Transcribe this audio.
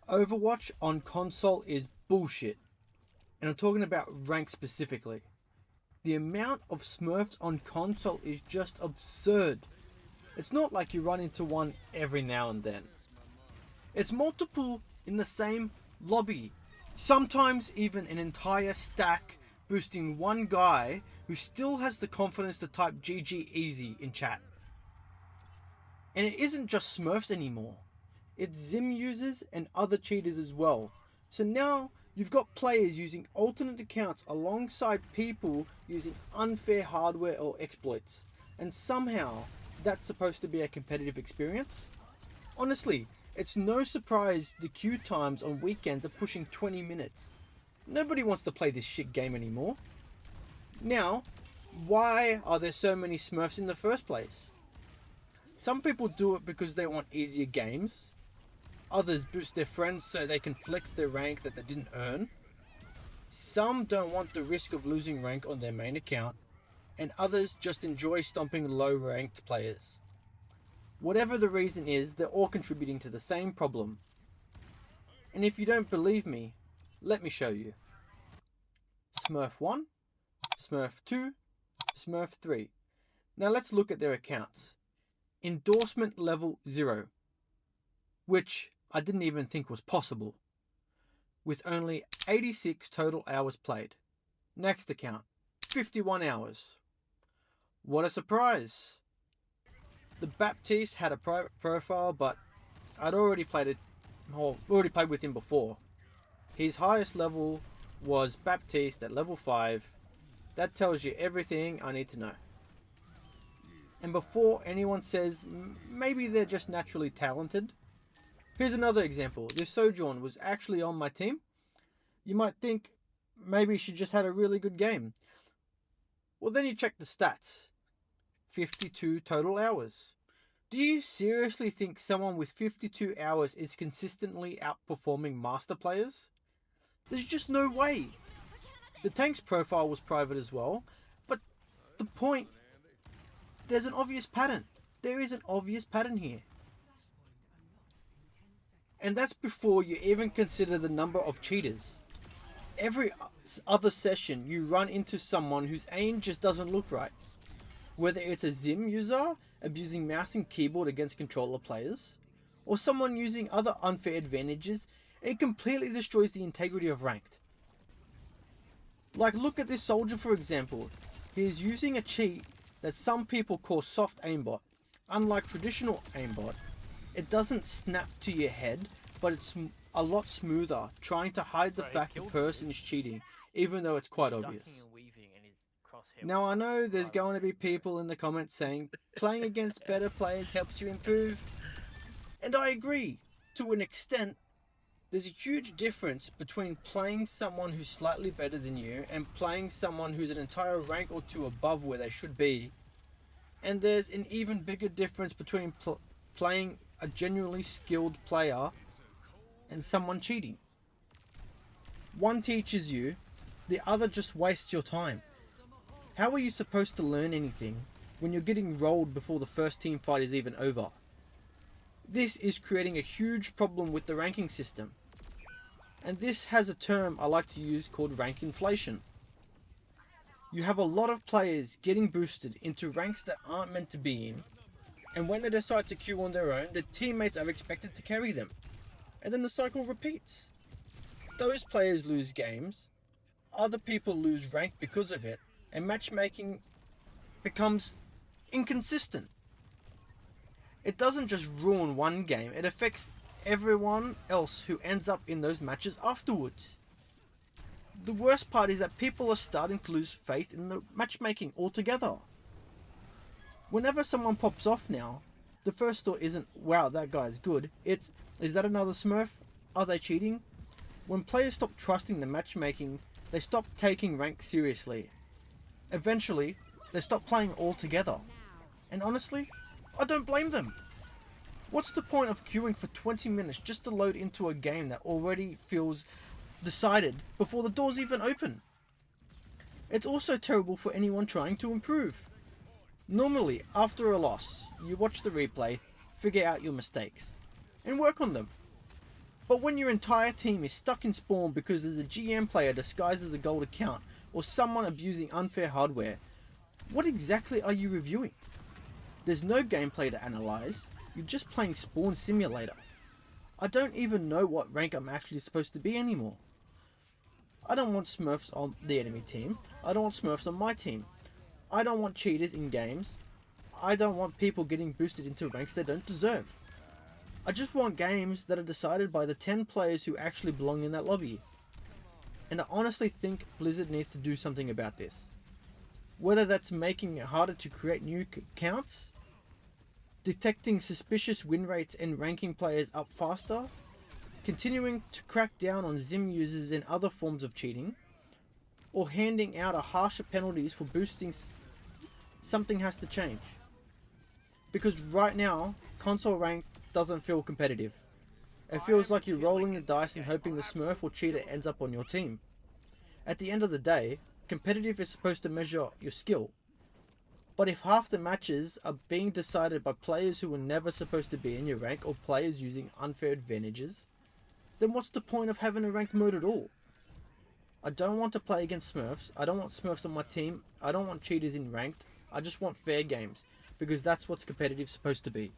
Overwatch on console is bullshit, and I'm talking about rank specifically. The amount of smurfs on console is just absurd. It's not like you run into one every now and then. It's multiple in the same lobby. Sometimes even an entire stack boosting one guy who still has the confidence to type GG easy in chat. And it isn't just smurfs anymore. It's Zim users and other cheaters as well. So now you've got players using alternate accounts alongside people using unfair hardware or exploits. And somehow that's supposed to be a competitive experience? Honestly, it's no surprise the queue times on weekends are pushing 20 minutes. Nobody wants to play this shit game anymore. Now, why are there so many smurfs in the first place? Some people do it because they want easier games. Others boost their friends so they can flex their rank that they didn't earn. Some don't want the risk of losing rank on their main account. And others just enjoy stomping low ranked players. Whatever the reason is, they're all contributing to the same problem. And if you don't believe me, let me show you. Smurf 1, Smurf 2, Smurf 3. Now let's look at their accounts. Endorsement level 0, which I didn't even think was possible, with only 86 total hours played. Next account, 51 hours. What a surprise! The Baptiste had a private profile, but I'd already played with him before. His highest level was Baptiste at level 5. That tells you everything I need to know. And before anyone says maybe they're just naturally talented, here's another example. This Sojourn was actually on my team. You might think maybe she just had a really good game. Well, then you check the stats. 52 total hours. Do you seriously think someone with 52 hours is consistently outperforming master players? There's just no way. The tank's profile was private as well, but the point, there's an obvious pattern. There is an obvious pattern here. And that's before you even consider the number of cheaters. Every other session you run into someone whose aim just doesn't look right. Whether it's a Zim user abusing mouse and keyboard against controller players, or someone using other unfair advantages, it completely destroys the integrity of ranked. Like, look at this soldier for example. He is using a cheat that some people call soft aimbot. Unlike traditional aimbot, it doesn't snap to your head, but it's a lot smoother, trying to hide the fact the person is cheating, even though it's quite obvious. Now I know there's going to be people in the comments saying playing against better players helps you improve. And I agree, to an extent. There's a huge difference between playing someone who's slightly better than you and playing someone who's an entire rank or two above where they should be. And there's an even bigger difference between playing a genuinely skilled player and someone cheating. One teaches you, the other just wastes your time. How are you supposed to learn anything when you're getting rolled before the first team fight is even over? This is creating a huge problem with the ranking system. And this has a term I like to use called rank inflation. You have a lot of players getting boosted into ranks that aren't meant to be in, and when they decide to queue on their own, their teammates are expected to carry them. And then the cycle repeats. Those players lose games, other people lose rank because of it, and matchmaking becomes inconsistent. It doesn't just ruin one game, it affects everyone else who ends up in those matches afterwards. The worst part is that people are starting to lose faith in the matchmaking altogether. Whenever someone pops off now, the first thought isn't, wow, that guy's good. It's, is that another smurf? Are they cheating? When players stop trusting the matchmaking, they stop taking rank seriously. Eventually, they stop playing altogether. And honestly, I don't blame them. What's the point of queuing for 20 minutes just to load into a game that already feels decided before the doors even open? It's also terrible for anyone trying to improve. Normally, after a loss, you watch the replay, figure out your mistakes, and work on them. But when your entire team is stuck in spawn because there's a GM player disguised as a gold account or someone abusing unfair hardware, what exactly are you reviewing? There's no gameplay to analyze, you're just playing Spawn Simulator. I don't even know what rank I'm actually supposed to be anymore. I don't want Smurfs on the enemy team, I don't want Smurfs on my team. I don't want cheaters in games. I don't want people getting boosted into ranks they don't deserve. I just want games that are decided by the 10 players who actually belong in that lobby. And I honestly think Blizzard needs to do something about this. Whether that's making it harder to create new accounts, detecting suspicious win rates and ranking players up faster, continuing to crack down on Zim users and other forms of cheating, or handing out a harsher penalties for boosting. Something has to change. Because right now, console rank doesn't feel competitive. It feels like you're rolling the dice and hoping the Smurf or cheater ends up on your team. At the end of the day, competitive is supposed to measure your skill. But if half the matches are being decided by players who were never supposed to be in your rank or players using unfair advantages, then what's the point of having a ranked mode at all? I don't want to play against Smurfs, I don't want Smurfs on my team, I don't want cheaters in ranked, I just want fair games, because that's what's competitive supposed to be.